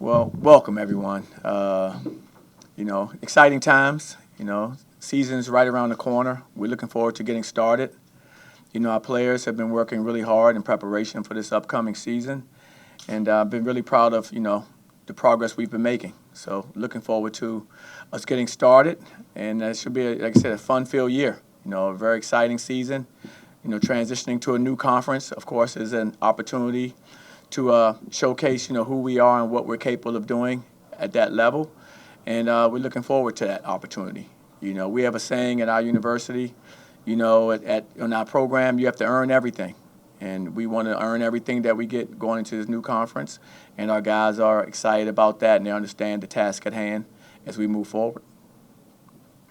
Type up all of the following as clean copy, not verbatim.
Well, welcome everyone. Exciting times. Season's right around the corner. We're looking forward to getting started. Our players have been working really hard in preparation for this upcoming season, and I've been really proud of the progress we've been making. So, looking forward to us getting started, and it should be, like I said, a fun-filled year. A very exciting season. Transitioning to a new conference, of course, is an opportunity to showcase, who we are and what we're capable of doing at that level. And we're looking forward to that opportunity. We have a saying at our university, on our program, you have to earn everything. And we want to earn everything that we get going into this new conference. And our guys are excited about that, and they understand the task at hand as we move forward.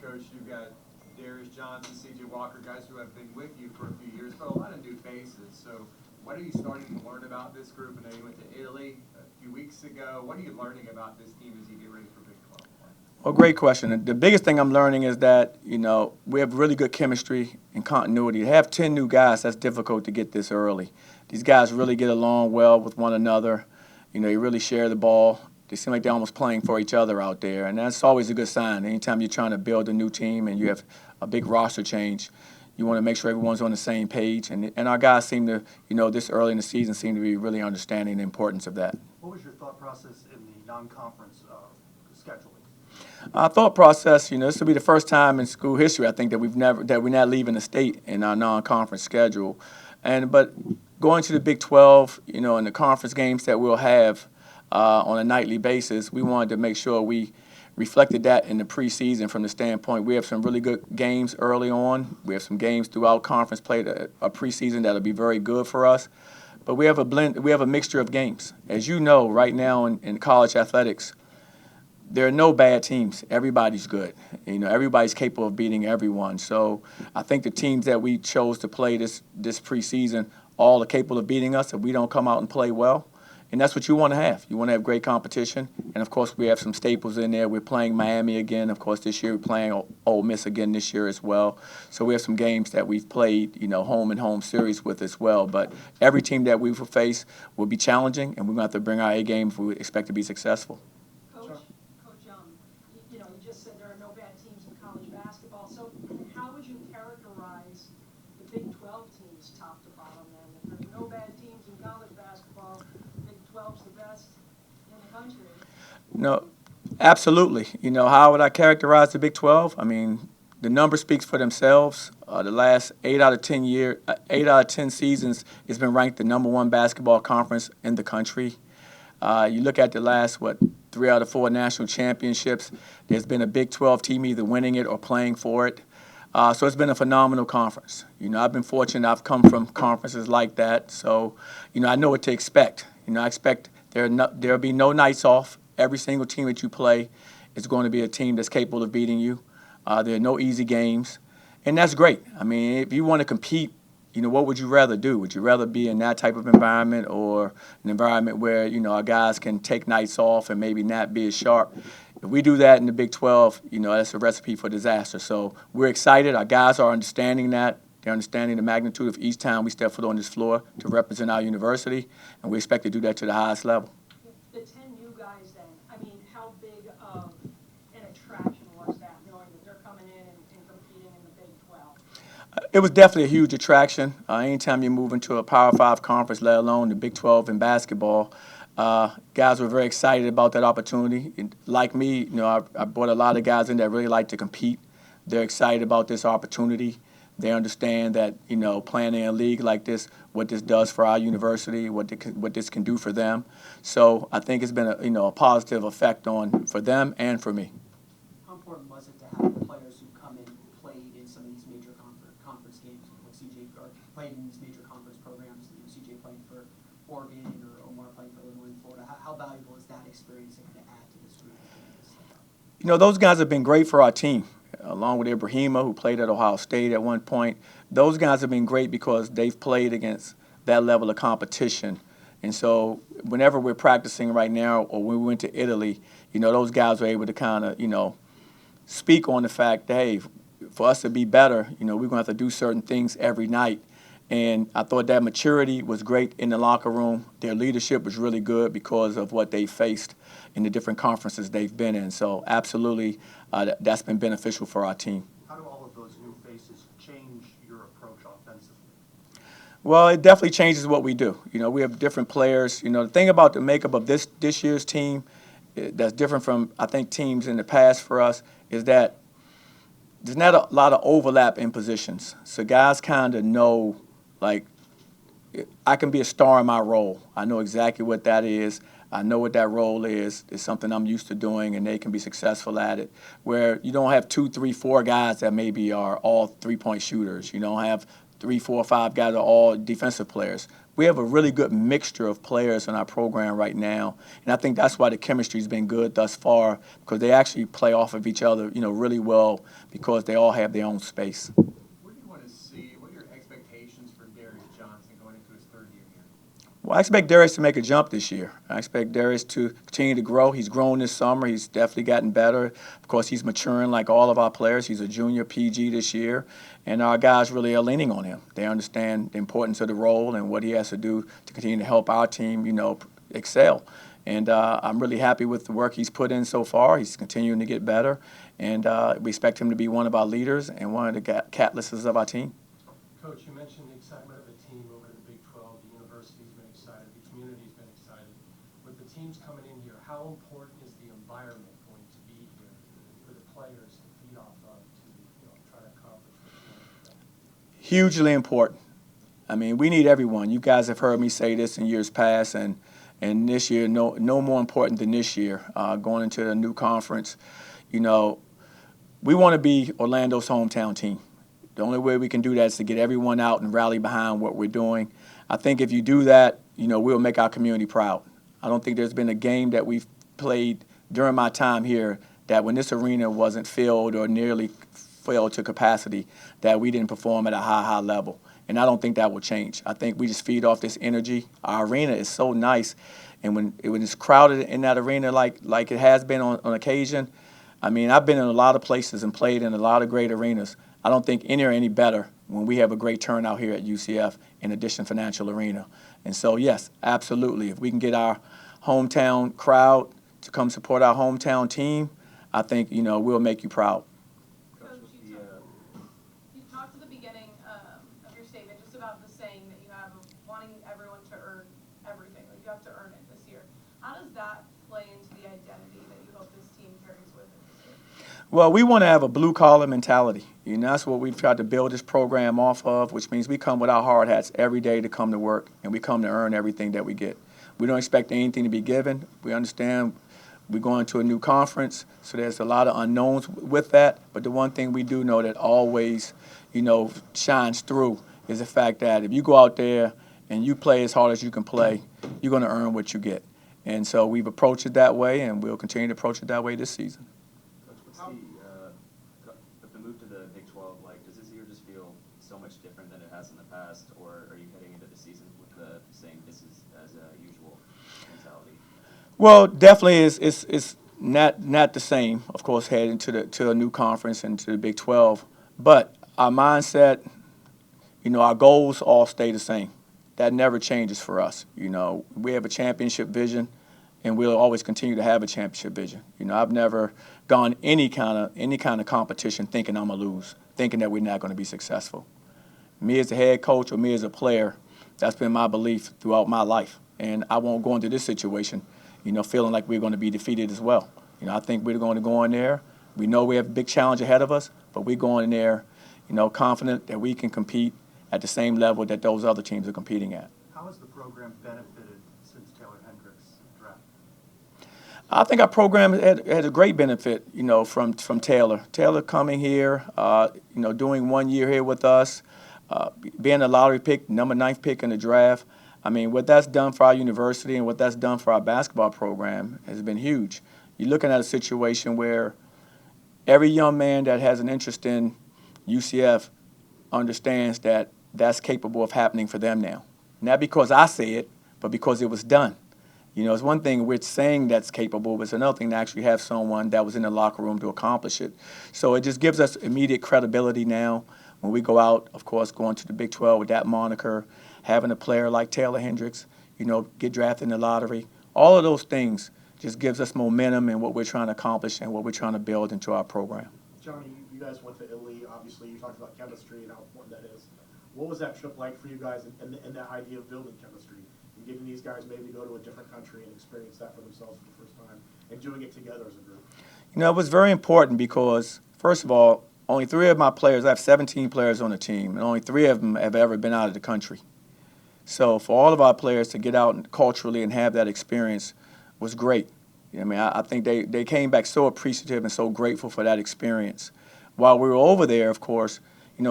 Coach, you've got Darius Johnson, C.J. Walker, guys who have been with you for a few years, but a lot of new faces. So what are you starting to learn about this group? I know you went to Italy a few weeks ago. What are you learning about this team as you get ready for Big 12 play? Well, great question. The biggest thing I'm learning is that, we have really good chemistry and continuity. To have 10 new guys, that's difficult to get this early. These guys really get along well with one another. They really share the ball. They seem like they're almost playing for each other out there, and that's always a good sign. Anytime you're trying to build a new team and you have a big roster change, you want to make sure everyone's on the same page. And our guys seem to, this early in the season, seem to be really understanding the importance of that. What was your thought process in the non-conference scheduling? Our thought process, this will be the first time in school history, I think, that we're not leaving the state in our non-conference schedule. But going to the Big 12, and the conference games that we'll have on a nightly basis, we wanted to make sure we reflected that in the preseason from the standpoint we have some really good games early on. We have some games throughout conference play, a preseason that'll be very good for us. But we have a mixture of games. As you know, right now in college athletics, there are no bad teams. Everybody's good. Everybody's capable of beating everyone. So I think the teams that we chose to play this preseason all are capable of beating us if we don't come out and play well. And that's what you want to have. You want to have great competition. And, of course, we have some staples in there. We're playing Miami again. Of course, this year we're playing Ole Miss again this year as well. So we have some games that we've played, home and home series with as well. But every team that we will face will be challenging, and we're going to have to bring our A game if we expect to be successful. Coach, you just said there are no bad teams in college basketball. So how would you characterize the Big 12 teams top to bottom then? If there's no bad teams in college basketball, Big 12's the best in the country. No, absolutely. How would I characterize the Big 12? I mean, the number speaks for themselves. The last 8 out of 10 seasons, it's been ranked the #1 basketball conference in the country. You look at the last, 3 out of 4 national championships, there's been a Big 12 team either winning it or playing for it. So it's been a phenomenal conference. I've been fortunate. I've come from conferences like that. So, I know what to expect. I expect there'll be no nights off. Every single team that you play is going to be a team that's capable of beating you. There are no easy games. And that's great. I mean, if you want to compete, what would you rather do? Would you rather be in that type of environment or an environment where, our guys can take nights off and maybe not be as sharp? If we do that in the Big 12, that's a recipe for disaster. So we're excited. Our guys are understanding that. They're understanding the magnitude of each time we step foot on this floor to represent our university, and we expect to do that to the highest level. The 10 new guys then, how big of an attraction was that, knowing that they're coming in and competing in the Big 12? It was definitely a huge attraction. Anytime you move into a Power 5 conference, let alone the Big 12 in basketball, guys were very excited about that opportunity. And like me, I brought a lot of guys in that really like to compete. They're excited about this opportunity. They understand that, playing in a league like this, what this does for our university, what this can do for them. So I think it's been a positive effect for them and for me. How important was it to have the players who come in who played in some of these major conference games, like CJ, or played in these major conference programs, CJ playing for Oregon or Omar playing for Illinois and Florida? How valuable is that experience to kind of add to this group? Those guys have been great for our team. Along with Ibrahima, who played at Ohio State at one point. Those guys have been great because they've played against that level of competition. And so whenever we're practicing right now or when we went to Italy, those guys were able to kind of, speak on the fact that, hey, for us to be better, we're going to have to do certain things every night. And I thought that maturity was great in the locker room. Their leadership was really good because of what they faced in the different conferences they've been in. So absolutely, that's been beneficial for our team. How do all of those new faces change your approach offensively? Well, it definitely changes what we do. We have different players. The thing about the makeup of this year's team that's different from, I think, teams in the past for us is that there's not a lot of overlap in positions. So guys kind of know, like, I can be a star in my role. I know exactly what that is. I know what that role is. It's something I'm used to doing, and they can be successful at it. Where you don't have 2, 3, 4 guys that maybe are all three-point shooters. You don't have 3, 4, 5 guys that are all defensive players. We have a really good mixture of players in our program right now, and I think that's why the chemistry's been good thus far, because they actually play off of each other, really well, because they all have their own space. What do you want to see? What are your expectations for Darius Johnson going into his third year here? Well, I expect Darius to make a jump this year. I expect Darius to continue to grow. He's grown this summer. He's definitely gotten better. Of course, he's maturing like all of our players. He's a junior PG this year, and our guys really are leaning on him. They understand the importance of the role and what he has to do to continue to help our team, excel. And I'm really happy with the work he's put in so far. He's continuing to get better, and we expect him to be one of our leaders and one of the catalysts of our team. Coach, you mentioned the excitement of the team over the Big 12. The university's been excited. The community's been excited. With the teams coming in here, how important is the environment going to be here for the players to feed off of to try to accomplish what you want to do? Hugely important. I mean, we need everyone. You guys have heard me say this in years past, and this year, no more important than this year, going into a new conference. We want to be Orlando's hometown team. The only way we can do that is to get everyone out and rally behind what we're doing. I think if you do that, we'll make our community proud. I don't think there's been a game that we've played during my time here that when this arena wasn't filled or nearly filled to capacity, that we didn't perform at a high level. And I don't think that will change. I think we just feed off this energy. Our arena is so nice. And when it's crowded in that arena like it has been on occasion, I mean, I've been in a lot of places and played in a lot of great arenas. I don't think any are any better when we have a great turnout here at UCF in addition Financial Arena. And so, yes, absolutely. If we can get our hometown crowd to come support our hometown team, I think, we'll make you proud. Coach, you talked at the beginning of your statement just about the saying that you have of wanting everyone to earn everything. Like you have to earn it this year. How does that play into the identity that you hope this team carries with it this year? Well, we want to have a blue-collar mentality. That's what we've tried to build this program off of, which means we come with our hard hats every day to come to work, and we come to earn everything that we get. We don't expect anything to be given. We understand we're going to a new conference, so there's a lot of unknowns with that. But the one thing we do know that always, shines through is the fact that if you go out there and you play as hard as you can play, you're going to earn what you get. And so we've approached it that way, and we'll continue to approach it that way this season. Coach, what's the move to the Big 12 like? Does this year just feel so much different than it has in the past, or are you heading into the season with the saying this is as usual mentality? Well, definitely it's not the same, of course, heading to a new conference and to the Big 12. But our mindset, our goals all stay the same. That never changes for us. We have a championship vision, and we'll always continue to have a championship vision. I've never gone any kind of competition thinking I'm gonna lose, thinking that we're not going to be successful. Me as a head coach or me as a player, that's been my belief throughout my life, and I won't go into this situation, feeling like we're going to be defeated as well. I think we're going to go in there. We know we have a big challenge ahead of us, but we're going in there, confident that we can compete at the same level that those other teams are competing at. How has the program benefited since Taylor Hendricks' draft? I think our program had a great benefit, from Taylor. Taylor coming here, doing 1 year here with us, being a lottery pick, number 9th pick in the draft. I mean, what that's done for our university and what that's done for our basketball program has been huge. You're looking at a situation where every young man that has an interest in UCF understands that that's capable of happening for them now. Not because I say it, but because it was done. It's one thing we're saying that's capable, but it's another thing to actually have someone that was in the locker room to accomplish it. So it just gives us immediate credibility now when we go out, of course, going to the Big 12 with that moniker, having a player like Taylor Hendricks, get drafted in the lottery, all of those things just gives us momentum in what we're trying to accomplish and what we're trying to build into our program. Johnny, you guys went to Italy. Obviously, you talked about chemistry and how important that is. What was that trip like for you guys and that idea of building chemistry and getting these guys maybe to go to a different country and experience that for themselves for the first time and doing it together as a group? It was very important because, first of all, only 3 of my players, I have 17 players on the team, and only 3 of them have ever been out of the country. So for all of our players to get out and culturally and have that experience was great. I think they came back so appreciative and so grateful for that experience. While we were over there, of course,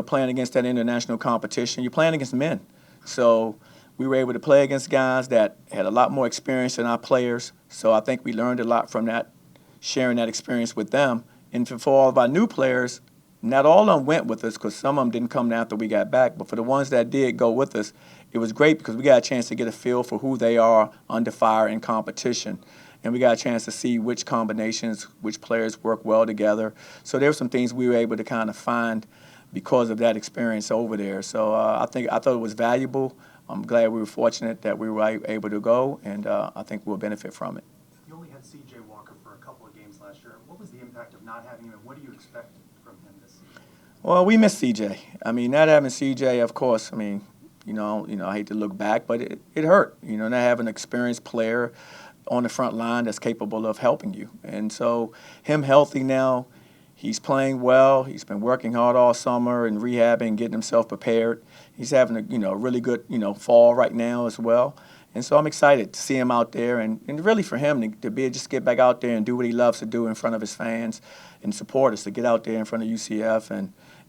playing against that international competition, you're playing against men. So we were able to play against guys that had a lot more experience than our players. So I think we learned a lot from that, sharing that experience with them. And for all of our new players, not all of them went with us because some of them didn't come after we got back. But for the ones that did go with us, it was great because we got a chance to get a feel for who they are under fire in competition. And we got a chance to see which combinations, which players work well together. So there were some things we were able to kind of find because of that experience over there. So I thought it was valuable. I'm glad we were fortunate that we were able to go, and I think we'll benefit from it. You only had C.J. Walker for a couple of games last year. What was the impact of not having him, and what do you expect from him this season? Well, we miss C.J. Not having C.J., of course, I hate to look back, but it hurt, not having an experienced player on the front line that's capable of helping you. And so him healthy now, he's playing well. He's been working hard all summer and rehabbing, getting himself prepared. He's having a really good, fall right now as well. And so I'm excited to see him out there and really for him to be just get back out there and do what he loves to do in front of his fans and support us, to get out there in front of UCF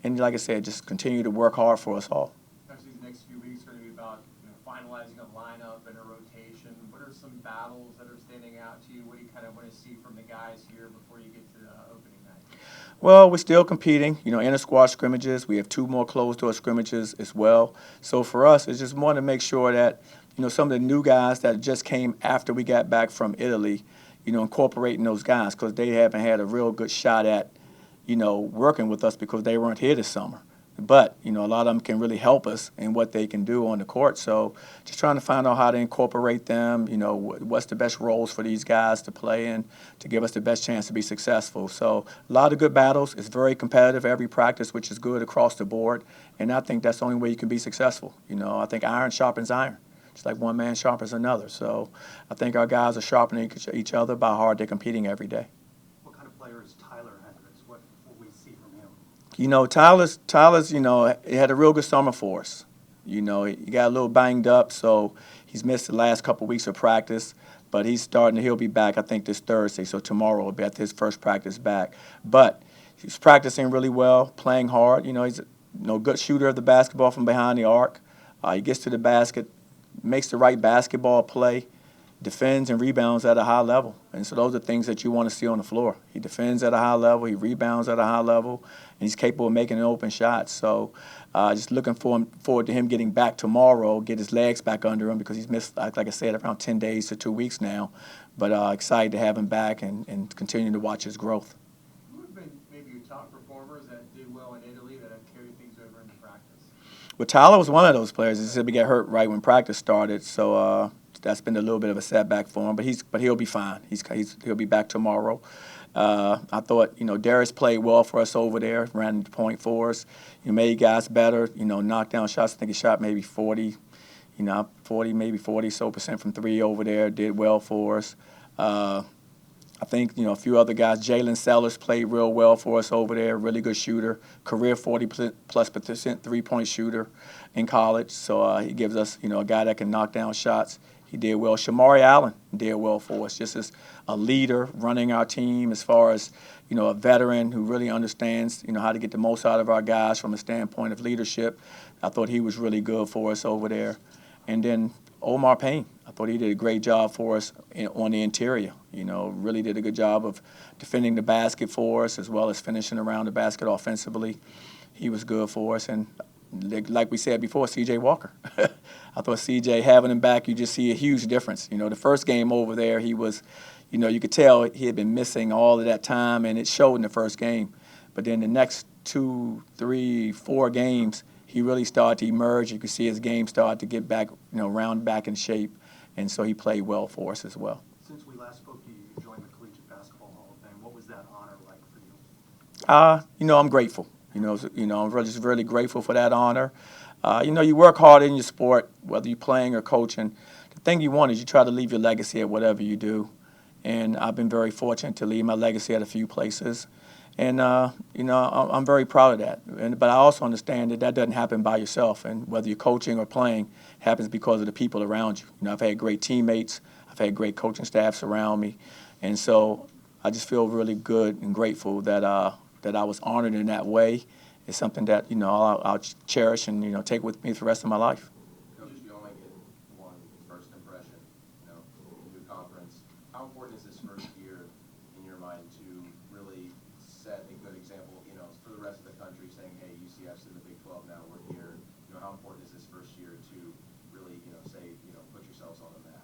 and like I said, just continue to work hard for us all. Actually, these next few weeks are going to be about finalizing a lineup and a rotation. What are some battles that are standing out to you? What do you kind of want to see from the guys here before you get to the opening night? Well, we're still competing, inter-squad scrimmages. We have 2 more closed-door scrimmages as well. So for us, it's just more to make sure that, some of the new guys that just came after we got back from Italy, incorporating those guys because they haven't had a real good shot at, working with us because they weren't here this summer. But, a lot of them can really help us in what they can do on the court. So just trying to find out how to incorporate them, what's the best roles for these guys to play in to give us the best chance to be successful. So a lot of good battles. It's very competitive every practice, which is good across the board. And I think that's the only way you can be successful. I think iron sharpens iron, just like one man sharpens another. So I think our guys are sharpening each other by how hard they're competing every day. What kind of player is Tyler Hendricks? What will we see from him? Tyler's, he had a real good summer for us. He got a little banged up, so he's missed the last couple weeks of practice. But he'll be back, I think, this Thursday. So tomorrow will be at his first practice back. But he's practicing really well, playing hard. He's a good shooter of the basketball from behind the arc. He gets to the basket, makes the right basketball play, defends and rebounds at a high level. And so those are things that you want to see on the floor. He defends at a high level, he rebounds at a high level, and he's capable of making open shots. So just looking forward to him getting back tomorrow, get his legs back under him because he's missed, like I said, around 10 days to 2 weeks now. But excited to have him back and continue to watch his growth. Who have been maybe your top performers that did well in Italy that have carried things over into practice? Well, Tyler was one of those players. He said we got hurt right when practice started, so that's been a little bit of a setback for him. But he'll be fine. He'll be back tomorrow. I thought Darius played well for us over there, ran the point for us. Made guys better. Knocked down shots. I think he shot maybe 40%, maybe 40% from 3 over there. Did well for us. I think, a few other guys. Jalen Sellers played real well for us over there. Really good shooter. Career 40+% three-point shooter in college. So he gives us, a guy that can knock down shots. He did well. Shamari Allen did well for us, just as a leader running our team as far as, a veteran who really understands, how to get the most out of our guys from a standpoint of leadership. I thought he was really good for us over there. And then Omar Payne, I thought he did a great job for us on the interior. Really did a good job of defending the basket for us as well as finishing around the basket offensively. He was good for us. And like we said before, C.J. Walker. I thought C.J. having him back, you just see a huge difference. The first game over there, he was, you could tell he had been missing all of that time, and it showed in the first game. But then the next 2, 3, 4 games, he really started to emerge. You could see his game start to get back, round back in shape, and so he played well for us as well. Since we last spoke to you, you joined the Collegiate Basketball Hall of Fame. What was that honor like for you? I'm grateful. I'm just really grateful for that honor. You work hard in your sport, whether you're playing or coaching. The thing you want is you try to leave your legacy at whatever you do. And I've been very fortunate to leave my legacy at a few places. And, I'm very proud of that. But I also understand that doesn't happen by yourself. And whether you're coaching or playing, it happens because of the people around you. I've had great teammates. I've had great coaching staffs around me. And so I just feel really good and grateful that I was honored in that way. It's something that, I'll cherish and, take with me for the rest of my life. Coach, you only get one first impression, new conference. How important is this first year in your mind to really set a good example, for the rest of the country, saying, hey, UCF's in the Big 12 now, we're here. How important is this first year to really, put yourselves on the map?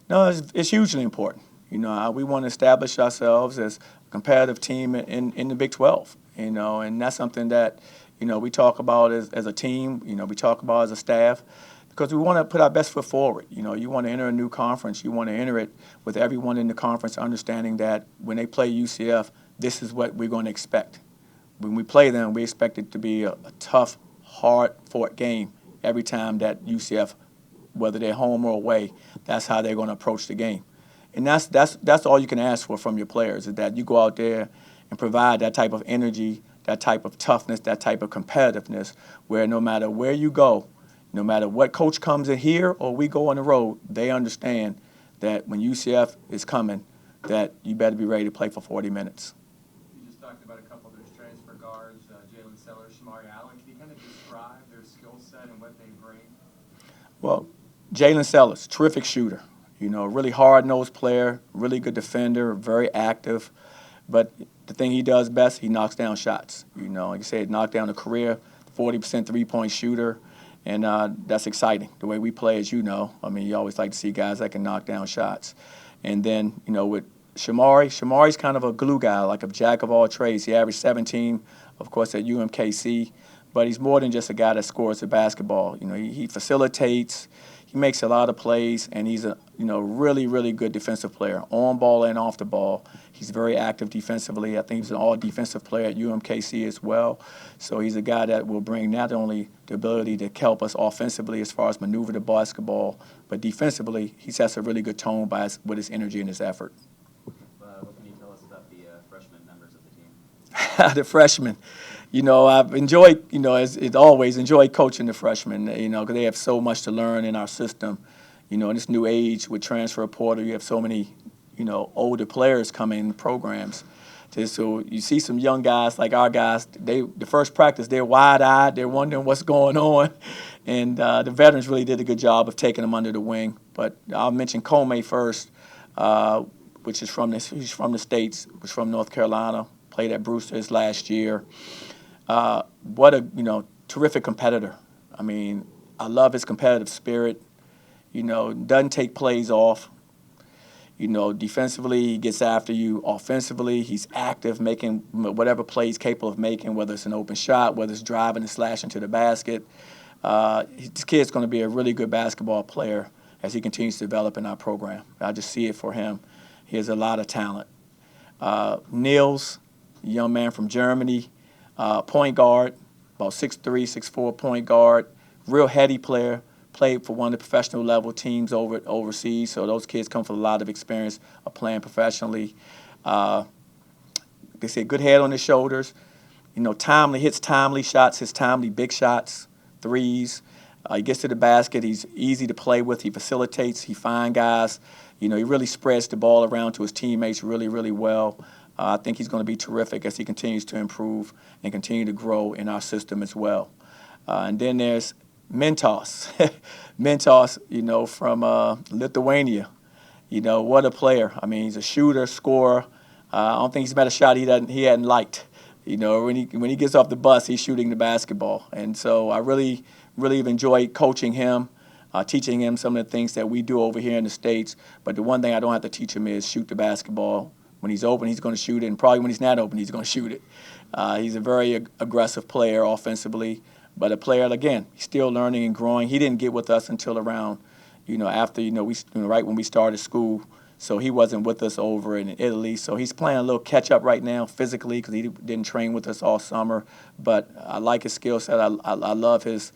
No, it's hugely important. We want to establish ourselves as a competitive team in the Big 12, and that's something that, we talk about as a team, we talk about as a staff, because we want to put our best foot forward. You want to enter a new conference. You want to enter it with everyone in the conference understanding that when they play UCF, this is what we're going to expect. When we play them, we expect it to be a tough, hard-fought game every time that UCF, whether they're home or away, that's how they're going to approach the game. And that's all you can ask for from your players, is that you go out there and provide that type of energy, that type of toughness, that type of competitiveness, where no matter where you go, no matter what coach comes in here or we go on the road, they understand that when UCF is coming, that you better be ready to play for 40 minutes. You just talked about a couple of those transfer guards, Jalen Sellers, Shamari Allen. Can you kind of describe their skill set and what they bring? Well, Jalen Sellers, terrific shooter. Really hard-nosed player, really good defender, very active. But the thing he does best, he knocks down shots. Like you said, knocked down a career 40% three-point shooter, and that's exciting. The way we play, as you know, you always like to see guys that can knock down shots. And then, with Shamari's kind of a glue guy, like a jack of all trades. He averaged 17, of course, at UMKC, but he's more than just a guy that scores the basketball. He facilitates. He makes a lot of plays, and he's a really, really good defensive player, on ball and off the ball. He's very active defensively. I think he's an all-defensive player at UMKC as well. So he's a guy that will bring not only the ability to help us offensively as far as maneuver the basketball, but defensively, he sets a really good tone with his energy and his effort. What can you tell us about the freshman members of the team? The freshmen. I've enjoyed, as always, enjoyed coaching the freshmen, because they have so much to learn in our system. In this new age with transfer portal, you have so many, older players coming in programs. So you see some young guys like our guys, the first practice, they're wide-eyed, they're wondering what's going on. And the veterans really did a good job of taking them under the wing. But I'll mention Comey first, which is he's from the States, was from North Carolina, played at Brewster's last year. What a terrific competitor. I love his competitive spirit. Doesn't take plays off. Defensively, he gets after you. Offensively, he's active, making whatever play he's capable of making, whether it's an open shot, whether it's driving and slashing to the basket. This kid's going to be a really good basketball player as he continues to develop in our program. I just see it for him. He has a lot of talent. Niels, a young man from Germany, point guard, about 6'3", 6'4", point guard, real heady player, played for one of the professional level teams overseas, so those kids come with a lot of experience of playing professionally. They say good head on his shoulders, hits timely shots, hits timely big shots, threes. He gets to the basket, he's easy to play with, he facilitates, he finds guys. He really spreads the ball around to his teammates really, really well. I think he's going to be terrific as he continues to improve and continue to grow in our system as well. And then there's Mentos. Mentos, from Lithuania. What a player. He's a shooter, scorer. I don't think he's met a shot he hadn't liked. When he gets off the bus, he's shooting the basketball. And so I really, really have enjoyed coaching him, teaching him some of the things that we do over here in the States. But the one thing I don't have to teach him is shoot the basketball When he's open, he's going to shoot it, and probably when he's not open, he's going to shoot it. He's a very aggressive player offensively, but a player, again, he's still learning and growing. He didn't get with us until around, after, right when we started school. So he wasn't with us over in Italy. So he's playing a little catch up right now physically because he didn't train with us all summer. But I like his skill set. I love his,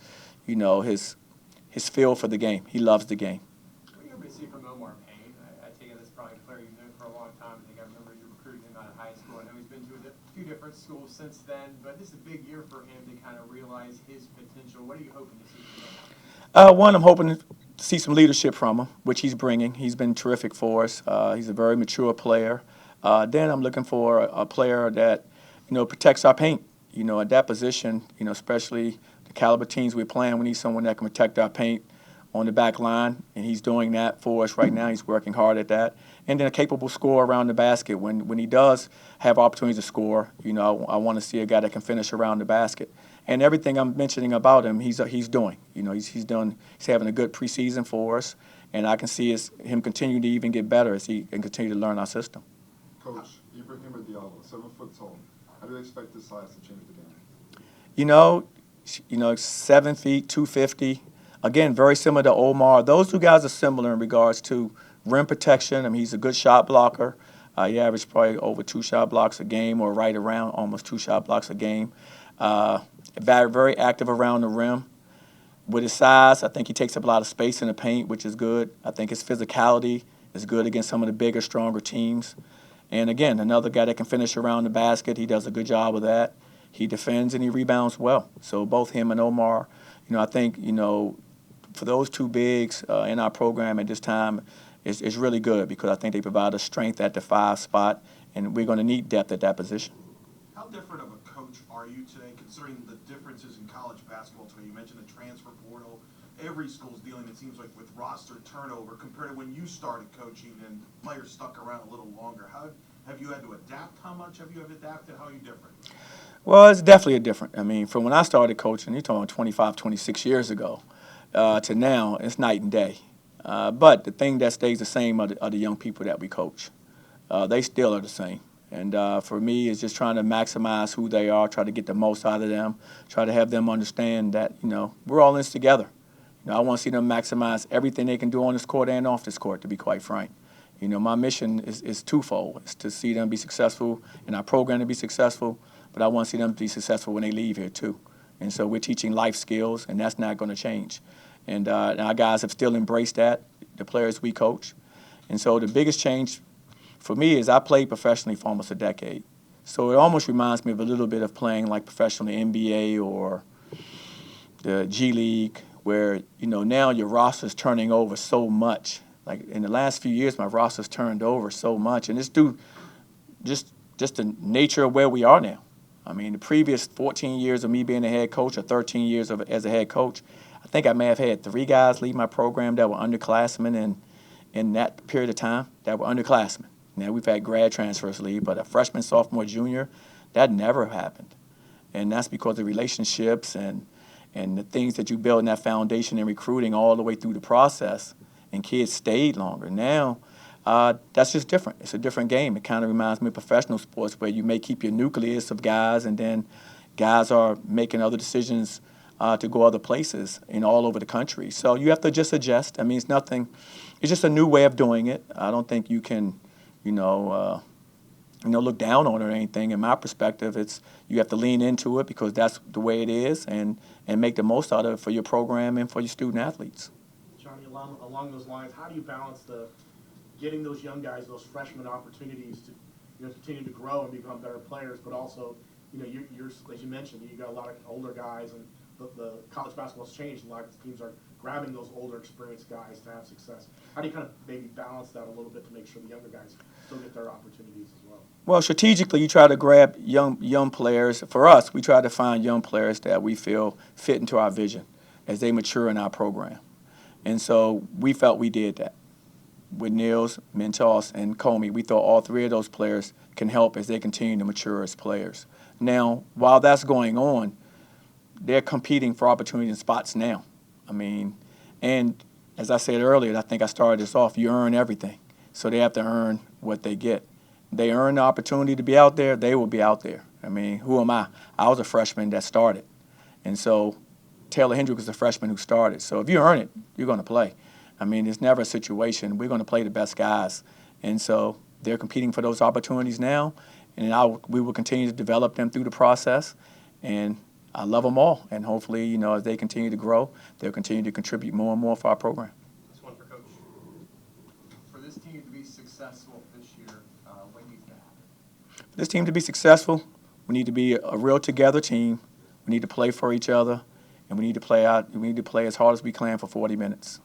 his feel for the game. He loves the game. What do you hope to see from Omar Payne? I take it that's probably a player you've known for a long time. I think I remember you recruiting him out of high school. I know he's been to a few different schools since then, but this is a big year for him to kind of realize his potential. What are you hoping to see from him? One, I'm hoping to see some leadership from him, which he's bringing. He's been terrific for us. He's a very mature player. Then I'm looking for a player that, protects our paint. At that position, especially the caliber teams we're playing, we need someone that can protect our paint on the back line, and he's doing that for us right now. He's working hard at that. And then a capable scorer around the basket. When he does have opportunities to score, I want to see a guy that can finish around the basket. And everything I'm mentioning about him, he's doing. He's having a good preseason for us, and I can see him continue to even get better as he can continue to learn our system. Coach, Ibrahim Diallo, 7 foot tall. How do you expect this size to change the game? 7 feet, 250. Again, very similar to Omar. Those two guys are similar in regards to rim protection. I mean, he's a good shot blocker. He averaged probably over 2 shot blocks a game, or right around almost 2 shot blocks a game. Very active around the rim. With his size, I think he takes up a lot of space in the paint, which is good. I think his physicality is good against some of the bigger, stronger teams. And again, another guy that can finish around the basket. He does a good job of that. He defends and he rebounds well. So both him and Omar, I think, for those two bigs in our program at this time is really good, because I think they provide us strength at the 5 spot, and we're going to need depth at that position. How different of a coach are you today, considering the differences in college basketball today? You mentioned the transfer portal. Every school's dealing, it seems like, with roster turnover compared to when you started coaching and players stuck around a little longer. How have you had to adapt? How much have you adapted? How are you different? Well, it's definitely different. I mean, from when I started coaching, you're talking 25, 26 years ago, to now, it's night and day. But the thing that stays the same are the young people that we coach. They still are the same. And for me, it's just trying to maximize who they are, try to get the most out of them, try to have them understand that, we're all in this together. I want to see them maximize everything they can do on this court and off this court, to be quite frank. My mission is twofold. It's to see them be successful and our program to be successful, but I want to see them be successful when they leave here too. And so we're teaching life skills, and that's not going to change. And our guys have still embraced that, the players we coach. And so the biggest change for me is I played professionally for almost a decade. So it almost reminds me of a little bit of playing like professional NBA or the G League, where, now your roster's turning over so much. Like in the last few years, my roster's turned over so much. And it's due just the nature of where we are now. I mean, the previous 14 years of me being a head coach, or 13 years as a head coach, I think I may have had 3 guys leave my program that were underclassmen in that period of time that were underclassmen. Now, we've had grad transfers leave, but a freshman, sophomore, junior, that never happened. And that's because of relationships and the things that you build in that foundation in recruiting all the way through the process, and kids stayed longer. Now, that's just different. It's a different game. It kind of reminds me of professional sports, where you may keep your nucleus of guys, and then guys are making other decisions to go other places all over the country. So you have to just adjust. I mean, it's nothing. It's just a new way of doing it. I don't think you can, look down on it or anything. In my perspective, you have to lean into it, because that's the way it is, and make the most out of it for your program and for your student athletes. Johnny, along those lines, how do you balance getting those young guys, those freshmen, opportunities to continue to grow and become better players, but also, you're as you mentioned, you got a lot of older guys, and the college basketball's changed. A lot of teams are grabbing those older, experienced guys to have success. How do you kind of maybe balance that a little bit to make sure the younger guys still get their opportunities as well? Well, strategically, you try to grab young players. For us, we try to find young players that we feel fit into our vision as they mature in our program. And so we felt we did that. With Niels, Mentos, and Comey, we thought all 3 of those players can help as they continue to mature as players. Now, while that's going on, they're competing for opportunities and spots now. I mean, and as I said earlier, I think I started this off, you earn everything. So they have to earn what they get. they earn the opportunity to be out there, they will be out there. I mean, who am I? I was a freshman that started. And so Taylor Hendrick was the freshman who started. So if you earn it, you're going to play. I mean, it's never a situation. We're going to play the best guys. And so they're competing for those opportunities now. And we will continue to develop them through the process. And I love them all. And hopefully, you know, as they continue to grow, they'll continue to contribute more and more for our program. This one for Coach. For this team to be successful this year, what needs to happen? For this team to be successful, we need to be a real together team. We need to play for each other, and we need to play as hard as we can for 40 minutes.